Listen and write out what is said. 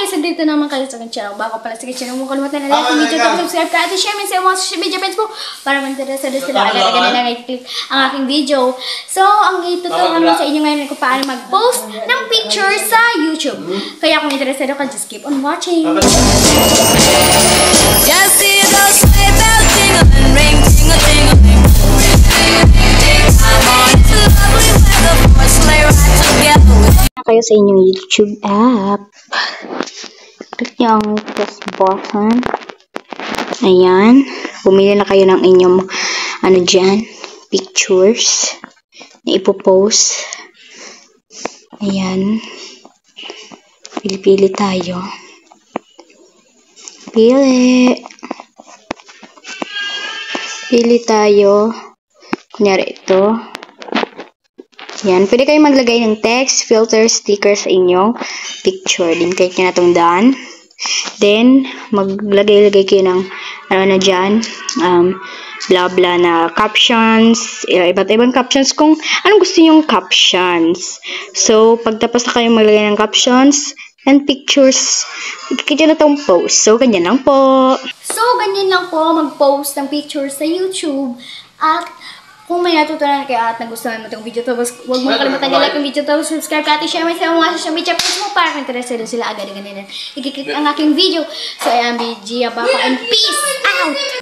guys, dito naman kayo sa aking channel. Bago pala sa aking channel, huwag kalimutan na like, video, subscribe ka, at share mo sa mga social media friends mo para mag-interesado sila agad-agad na i-click ang aking video. So, ang itutulungan naman sa inyo ngayon ay kung paano mag-post ng picture sa YouTube. Kaya kung interesado ka, just keep on watching. Just see those sleigh bells jingling, ring, ting-a-ting-a-ting. I'm on to lovely weather for a sleigh ride together. Kayo sa inyong YouTube app. Click nyo ang plus button. Ayan. Pumili na kayo ng inyong dyan, pictures na ipopost. Ayan. Pili-pili tayo. Pili tayo. Kunyari ito. Yan. Pwede kayo maglagay ng text, filter, sticker sa inyong picture. Then, click nyo na itong done. Then, maglagay-lagay kayo ng dyan, blah blah na captions, iba't ibang captions kung anong gusto nyong captions. So, pagtapos na kayo maglagay ng captions and pictures, click nyo na itong post. So, ganyan lang po. So, ganyan lang po mag-post ng pictures sa YouTube. At kung may natutunan kayo at nagustuhan mo itong video to, huwag mo kalimutan na like ang video to, subscribe ka at share mo sa mga social media posts mo para kung interesado sila agad-agad na i-click ang aking video. So, I am BG Abaka and peace out!